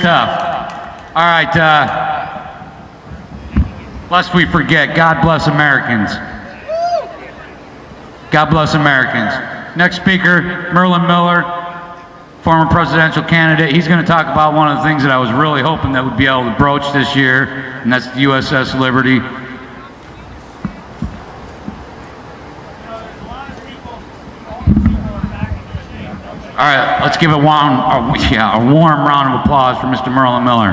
Tough. All right, lest we forget, God bless Americans. God bless Americans. Next speaker, Merlin Miller, former presidential candidate. He's going to talk about one of the things that I was really hoping that we'd be able to broach this year, and that's the USS Liberty. All right, let's give a warm round of applause for Mr. Merlin Miller.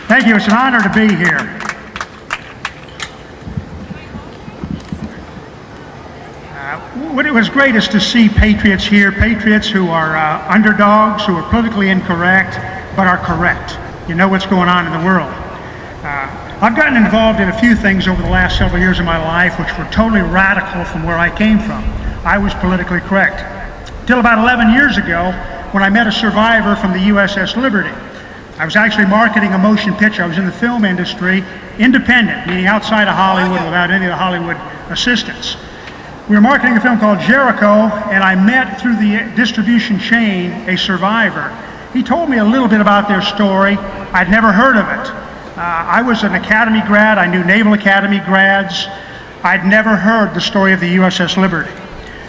Thank you. It's an honor to be here. What was great is to see patriots here, patriots who are underdogs, who are politically incorrect, but are correct. You know what's going on in the world. I've gotten involved in a few things over the last several years of my life which were totally radical from where I came from. I was politically correct. Till about 11 years ago, when I met a survivor from the USS Liberty. I was actually marketing a motion picture. I was in the film industry, independent, meaning outside of Hollywood without any of the Hollywood assistance. We were marketing a film called Jericho, and I met through the distribution chain a survivor. He told me a little bit about their story. I'd never heard of it. I was an academy grad. I knew Naval Academy grads. I'd never heard the story of the USS Liberty.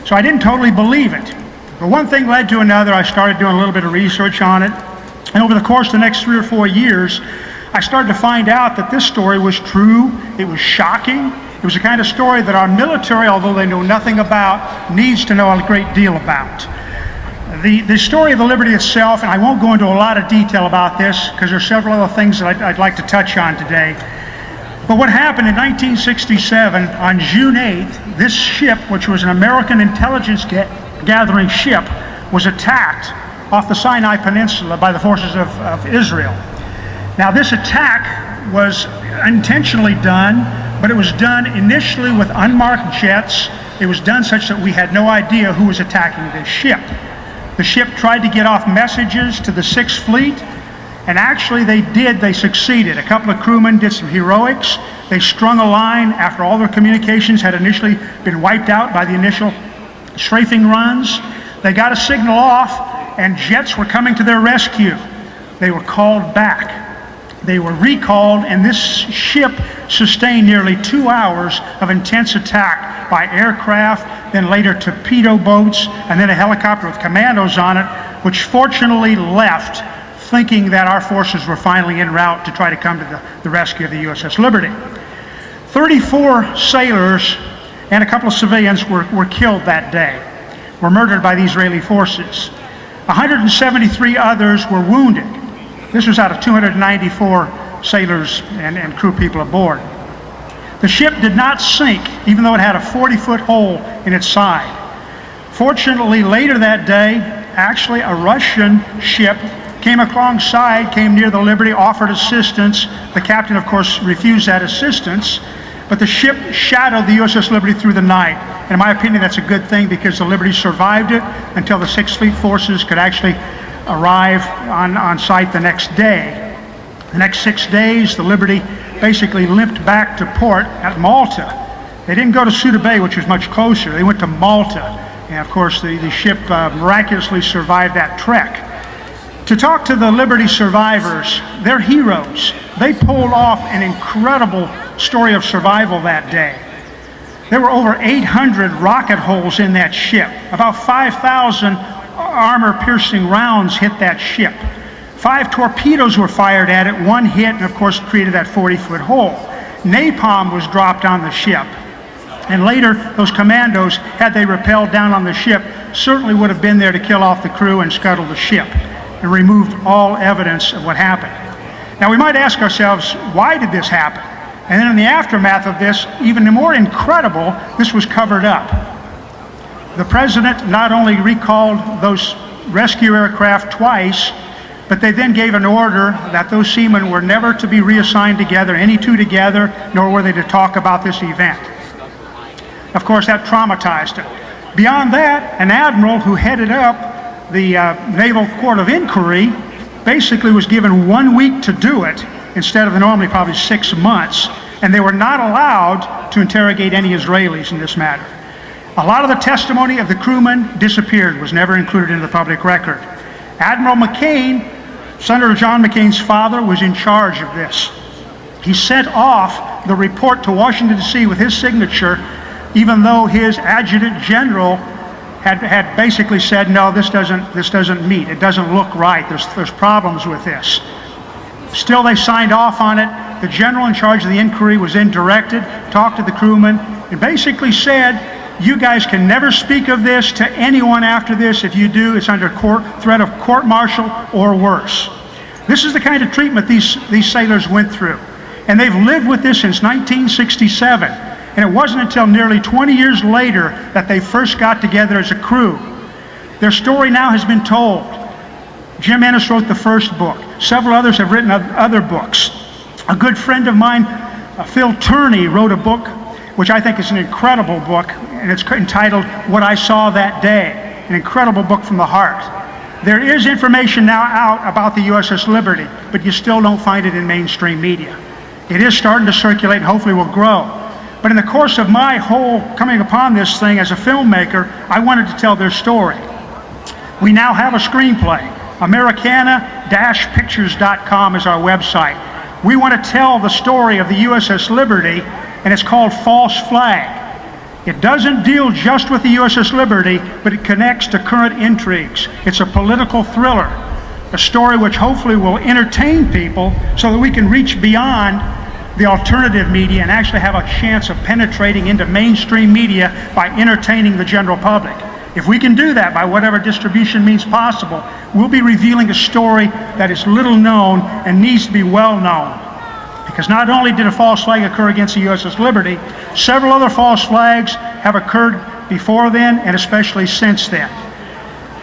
So I didn't totally believe it. But one thing led to another. I started doing a little bit of research on it. And over the course of the next 3 or 4 years, I started to find out that this story was true. It was shocking. It was the kind of story that our military, although they know nothing about, needs to know a great deal about. The story of the Liberty itself, and I won't go into a lot of detail about this because there's several other things that I'd like to touch on today. But what happened in 1967, on June 8th, this ship, which was an American intelligence gathering ship, was attacked off the Sinai Peninsula by the forces of Israel. Now, this attack was intentionally done, but it was done initially with unmarked jets. It was done such that we had no idea who was attacking this ship. The ship tried to get off messages to the 6th Fleet, and actually they succeeded. A couple of crewmen did some heroics. They strung a line after all their communications had initially been wiped out by the initial strafing runs. They got a signal off, and jets were coming to their rescue. They were called back. They were recalled, and this ship sustained nearly 2 hours of intense attack by aircraft, then later torpedo boats, and then a helicopter with commandos on it, which fortunately left, thinking that our forces were finally en route to try to come to the rescue of the USS Liberty. 34 sailors and a couple of civilians were killed that day, were murdered by the Israeli forces. 173 others were wounded. This was out of 294 sailors and crew people aboard. The ship did not sink, even though it had a 40-foot hole in its side. Fortunately, later that day, actually a Russian ship came alongside, came near the Liberty, offered assistance. The captain, of course, refused that assistance, but the ship shadowed the USS Liberty through the night. And in my opinion, that's a good thing because the Liberty survived it until the 6th Fleet forces could actually arrive on site the next day. The next 6 days, the Liberty basically limped back to port at Malta. They didn't go to Suda Bay, which was much closer. They went to Malta. And of course, the ship miraculously survived that trek. To talk to the Liberty survivors, they're heroes. They pulled off an incredible story of survival that day. There were over 800 rocket holes in that ship. About 5,000 armor-piercing rounds hit that ship. 5 torpedoes were fired at it. 1 hit and, of course, created that 40-foot hole. Napalm was dropped on the ship. And later, those commandos, had they rappelled down on the ship, certainly would have been there to kill off the crew and scuttle the ship, and removed all evidence of what happened. Now, we might ask ourselves, why did this happen? And then in the aftermath of this, even more incredible, this was covered up. The president not only recalled those rescue aircraft twice, but they then gave an order that those seamen were never to be reassigned together, any two together, nor were they to talk about this event. Of course, that traumatized him. Beyond that, an admiral who headed up the Naval Court of Inquiry basically was given 1 week to do it instead of normally probably 6 months, and they were not allowed to interrogate any Israelis in this matter. A lot of the testimony of the crewmen disappeared, was never included in the public record. Admiral McCain, Senator John McCain's father, was in charge of this. He sent off the report to Washington, D.C. with his signature, even though his adjutant general had basically said, no, this doesn't meet. It doesn't look right. There's problems with this. Still, they signed off on it. The general in charge of the inquiry was then directed, talked to the crewmen, and basically said, you guys can never speak of this to anyone after this. If you do, it's under threat of court-martial or worse. This is the kind of treatment these sailors went through. And they've lived with this since 1967. And it wasn't until nearly 20 years later that they first got together as a crew. Their story now has been told. Jim Ennis wrote the first book. Several others have written other books. A good friend of mine, Phil Turney, wrote a book which I think is an incredible book, and it's entitled What I Saw That Day, an incredible book from the heart. There is information now out about the USS Liberty, but you still don't find it in mainstream media. It is starting to circulate and hopefully will grow. But in the course of my whole coming upon this thing as a filmmaker, I wanted to tell their story. We now have a screenplay. Americana-Pictures.com is our website. We want to tell the story of the USS Liberty, and it's called False Flag. It doesn't deal just with the USS Liberty, but it connects to current intrigues. It's a political thriller, a story which hopefully will entertain people so that we can reach beyond the alternative media and actually have a chance of penetrating into mainstream media by entertaining the general public. If we can do that by whatever distribution means possible, we'll be revealing a story that is little known and needs to be well known. Because not only did a false flag occur against the USS Liberty, several other false flags have occurred before then and especially since then.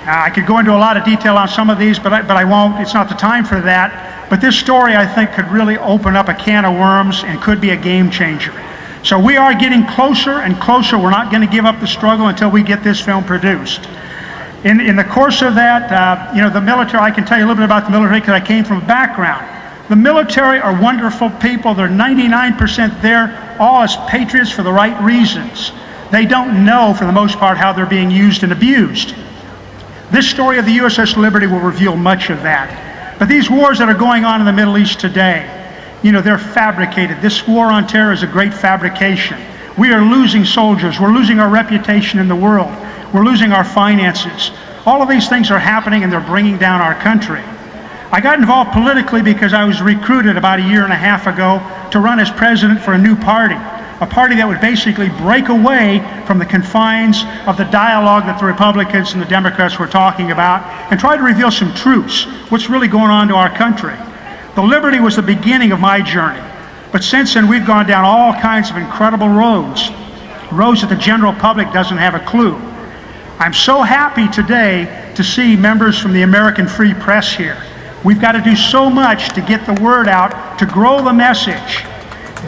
I could go into a lot of detail on some of these, but I won't. It's not the time for that. But this story, I think, could really open up a can of worms and could be a game changer. So we are getting closer and closer. We're not going to give up the struggle until we get this film produced. In the course of that, the military, I can tell you a little bit about the military because I came from a background. The military are wonderful people. They're 99% there, all as patriots for the right reasons. They don't know, for the most part, how they're being used and abused. This story of the USS Liberty will reveal much of that. But these wars that are going on in the Middle East today, they're fabricated. This war on terror is a great fabrication. We are losing soldiers. We're losing our reputation in the world. We're losing our finances. All of these things are happening, and they're bringing down our country. I got involved politically because I was recruited about a year and a half ago to run as president for a new party, a party that would basically break away from the confines of the dialogue that the Republicans and the Democrats were talking about and try to reveal some truths, what's really going on to our country. The Liberty was the beginning of my journey, but since then we've gone down all kinds of incredible roads that the general public doesn't have a clue. I'm so happy today to see members from the American Free Press here. We've got to do so much to get the word out, to grow the message.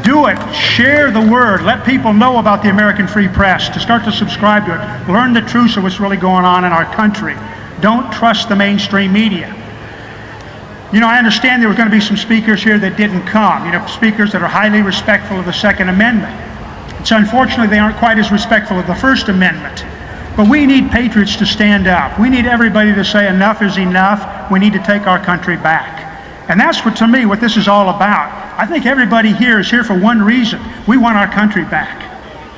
Do it. Share the word. Let people know about the American Free Press, to start to subscribe to it. Learn the truth of what's really going on in our country. Don't trust the mainstream media. I understand there were going to be some speakers here that didn't come, speakers that are highly respectful of the Second Amendment. So unfortunately, they aren't quite as respectful of the First Amendment. But we need patriots to stand up. We need everybody to say enough is enough. We need to take our country back. And that's to me, what this is all about. I think everybody here is here for one reason. We want our country back.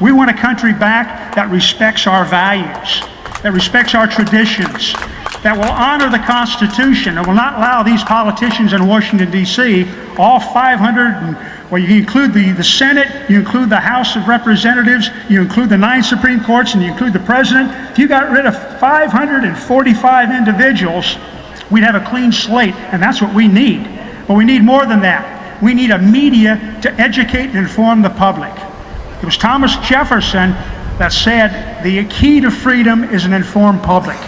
We want a country back that respects our values, that respects our traditions, that will honor the Constitution and will not allow these politicians in Washington, D.C., all 500, you include the Senate, you include the House of Representatives, you include the 9 Supreme Courts, and you include the President. If you got rid of 545 individuals, we'd have a clean slate, and that's what we need. But we need more than that. We need a media to educate and inform the public. It was Thomas Jefferson that said, the key to freedom is an informed public.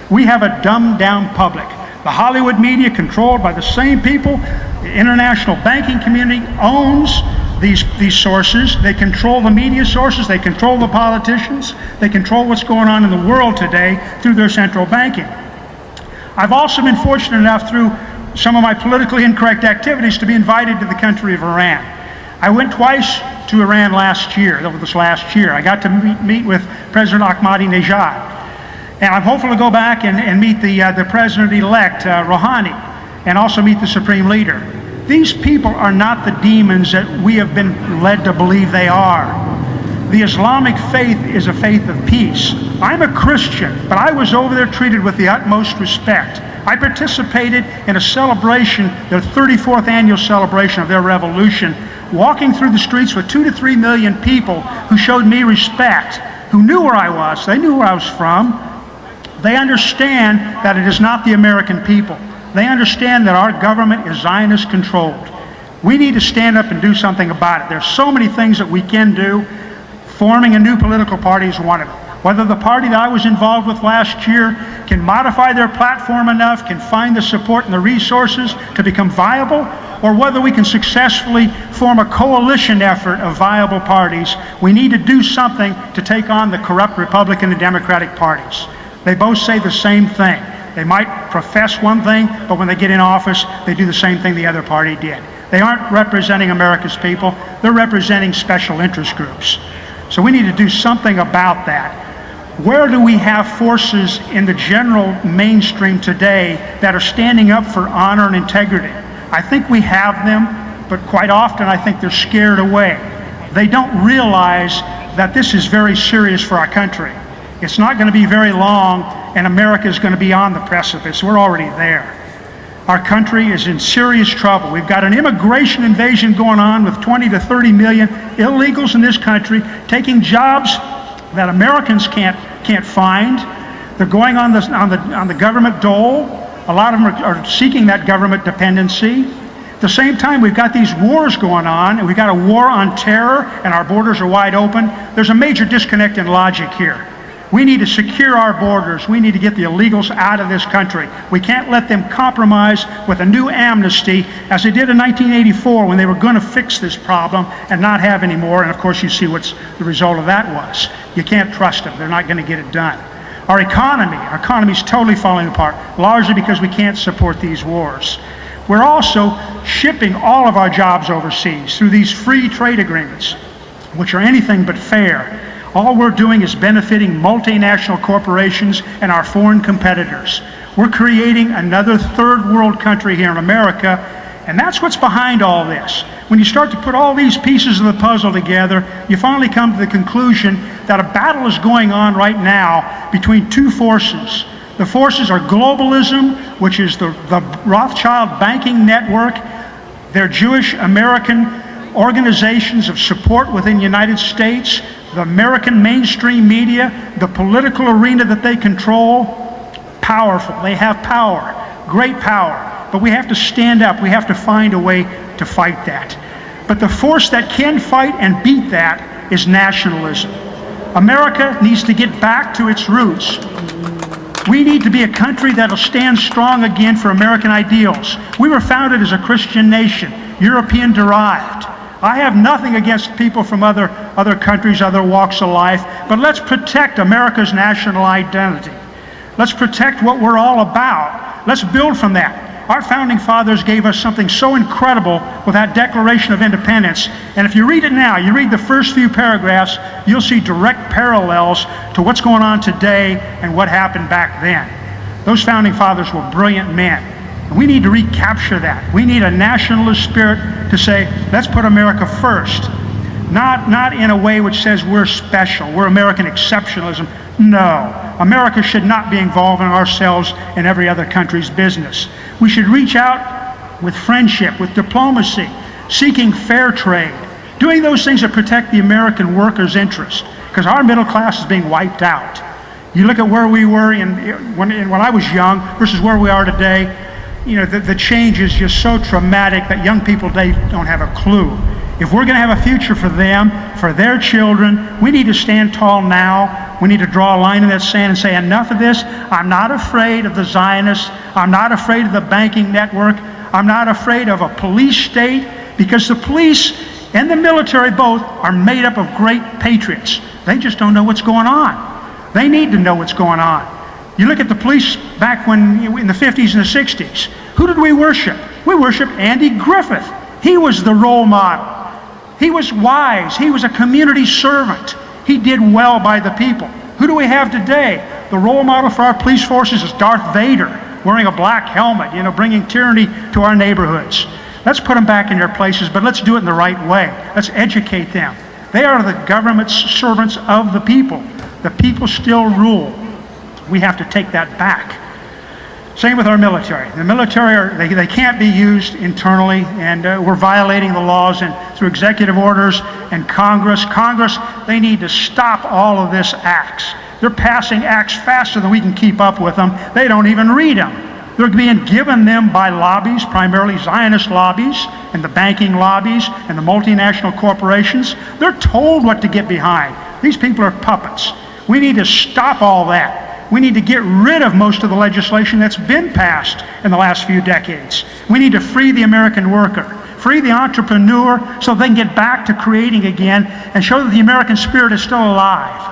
We have a dumbed-down public. The Hollywood media, controlled by the same people, the international banking community owns these sources. They control the media sources. They control the politicians. They control what's going on in the world today through their central banking. I've also been fortunate enough through some of my politically incorrect activities to be invited to the country of Iran. I went twice to Iran over this last year. I got to meet with President Ahmadinejad. And I'm hopeful to go back and meet the President-elect, Rouhani, and also meet the Supreme Leader. These people are not the demons that we have been led to believe they are. The Islamic faith is a faith of peace. I'm a Christian, but I was over there treated with the utmost respect. I participated in a celebration, their 34th annual celebration of their revolution, walking through the streets with 2 to 3 million people who showed me respect, who knew where I was. They knew where I was from. They understand that it is not the American people. They understand that our government is Zionist controlled. We need to stand up and do something about it. There's so many things that we can do. Forming a new political party is one of them. Whether the party that I was involved with last year can modify their platform enough, can find the support and the resources to become viable, or whether we can successfully form a coalition effort of viable parties, we need to do something to take on the corrupt Republican and Democratic parties. They both say the same thing. They might profess one thing, but when they get in office, they do the same thing the other party did. They aren't representing America's people, they're representing special interest groups. So we need to do something about that. Where do we have forces in the general mainstream today that are standing up for honor and integrity? I think we have them, but quite often I think they're scared away. They don't realize that this is very serious for our country. It's not going to be very long and America is going to be on the precipice. We're already there. Our country is in serious trouble. We've got an immigration invasion going on with 20 to 30 million illegals in this country taking jobs that Americans can't find. They're going on the government dole. A lot of them are seeking that government dependency. At the same time, we've got these wars going on, and we've got a war on terror, and our borders are wide open. There's a major disconnect in logic here. We need to secure our borders. We need to get the illegals out of this country. We can't let them compromise with a new amnesty, as they did in 1984 when they were going to fix this problem and not have any more. And of course, you see what the result of that was. You can't trust them. They're not going to get it done. Our economy's totally falling apart, largely because we can't support these wars. We're also shipping all of our jobs overseas through these free trade agreements, which are anything but fair. All we're doing is benefiting multinational corporations and our foreign competitors. We're creating another third world country here in America, and that's what's behind all this. When you start to put all these pieces of the puzzle together, you finally come to the conclusion that a battle is going on right now between two forces. The forces are globalism, which is the Rothschild banking network, their Jewish American organizations of support within the United States, the American mainstream media, the political arena that they control. Powerful. They have power, great power. But we have to stand up. We have to find a way to fight that. But the force that can fight and beat that is nationalism. America needs to get back to its roots. We need to be a country that'll stand strong again for American ideals. We were founded as a Christian nation, European derived. I have nothing against people from other countries, other walks of life, but let's protect America's national identity. Let's protect what we're all about. Let's build from that. Our founding fathers gave us something so incredible with that Declaration of Independence, and if you read it now, you read the first few paragraphs, you'll see direct parallels to what's going on today and what happened back then. Those founding fathers were brilliant men. We need to recapture that. We need a nationalist spirit to say, let's put America first. Not in a way which says we're special, we're American exceptionalism. No, America should not be involving ourselves in every other country's business. We should reach out with friendship, with diplomacy, seeking fair trade, doing those things that protect the American worker's interest, because our middle class is being wiped out. You look at where we were when I was young versus where we are today. You know, the change is just so traumatic that young people today don't have a clue. If we're going to have a future for them, for their children, we need to stand tall now. We need to draw a line in that sand and say, enough of this. I'm not afraid of the Zionists. I'm not afraid of the banking network. I'm not afraid of a police state, because the police and the military both are made up of great patriots. They just don't know what's going on. They need to know what's going on. You look at the police back when, in the 50s and the 60s. Who did we worship? We worshiped Andy Griffith. He was the role model. He was wise. He was a community servant. He did well by the people. Who do we have today? The role model for our police forces is Darth Vader, wearing a black helmet, bringing tyranny to our neighborhoods. Let's put them back in their places, but let's do it in the right way. Let's educate them. They are the government's servants of the people. The people still rule. We have to take that back. Same with our military. The military, they can't be used internally, and we're violating the laws through executive orders and Congress. Congress, they need to stop all of this acts. They're passing acts faster than we can keep up with them. They don't even read them. They're being given them by lobbies, primarily zionist lobbies, and the banking lobbies, and the multinational corporations. They're told what to get behind. These people are puppets. We need to stop all that. We need to get rid of most of the legislation that's been passed in the last few decades. We need to free the American worker, free the entrepreneur, so they can get back to creating again and show that the American spirit is still alive.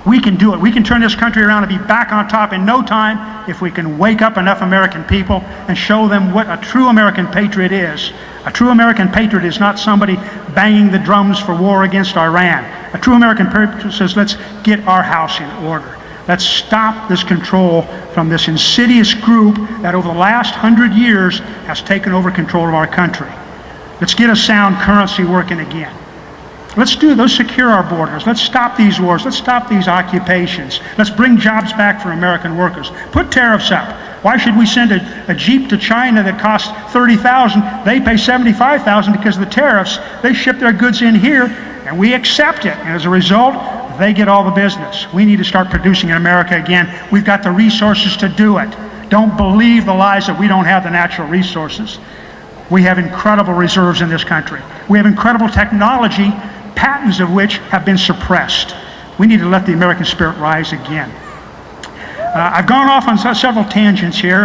We can do it. We can turn this country around and be back on top in no time if we can wake up enough American people and show them what a true American patriot is. A true American patriot is not somebody banging the drums for war against Iran. A true American patriot says, let's get our house in order. Let's stop this control from this insidious group that over the last 100 years has taken over control of our country. Let's get a sound currency working again. Let's secure our borders. Let's stop these wars. Let's stop these occupations. Let's bring jobs back for American workers. Put tariffs up. Why should we send a Jeep to China that costs $30,000? They pay $75,000 because of the tariffs. They ship their goods in here, and we accept it. And as a result, they get all the business. We need to start producing in America again. We've got the resources to do it. Don't believe the lies that we don't have the natural resources. We have incredible reserves in this country. We have incredible technology, patents of which have been suppressed. We need to let the American spirit rise again. I've gone off on several tangents here,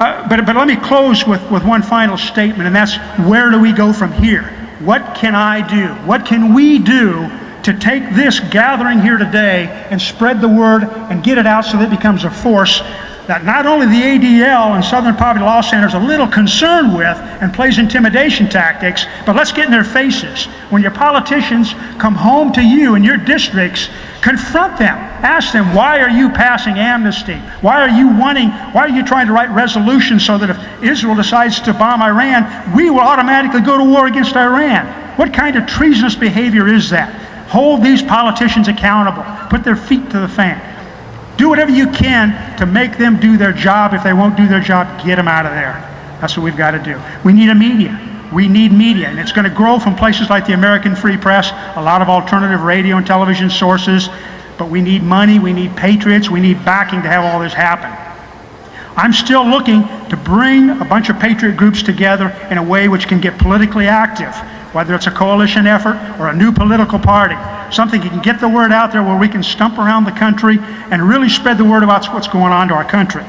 but let me close with one final statement, and that's, where do we go from here? What can I do? What can we do to take this gathering here today and spread the word and get it out so that it becomes a force that not only the ADL and Southern Poverty Law Center is a little concerned with and plays intimidation tactics, but let's get in their faces. When your politicians come home to you in your districts, confront them. Ask them, why are you passing amnesty? Why are you trying to write resolutions so that if Israel decides to bomb Iran, we will automatically go to war against Iran? What kind of treasonous behavior is that? Hold these politicians accountable. Put their feet to the fan. Do whatever you can to make them do their job. If they won't do their job, get them out of there. That's what we've got to do. We need a media. We need media, and it's going to grow from places like the American Free Press, a lot of alternative radio and television sources, but we need money, we need patriots, we need backing to have all this happen. I'm still looking to bring a bunch of patriot groups together in a way which can get politically active, whether it's a coalition effort or a new political party, something that can get the word out there where we can stump around the country and really spread the word about what's going on to our country.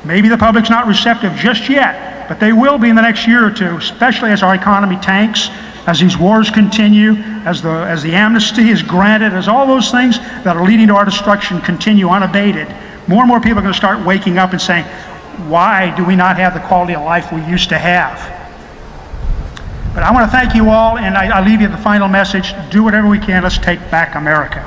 Maybe the public's not receptive just yet, but they will be in the next year or two, especially as our economy tanks, as these wars continue, as the amnesty is granted, as all those things that are leading to our destruction continue unabated. More and more people are going to start waking up and saying, why do we not have the quality of life we used to have? But I want to thank you all, and I leave you the final message. Do whatever we can. Let's take back America.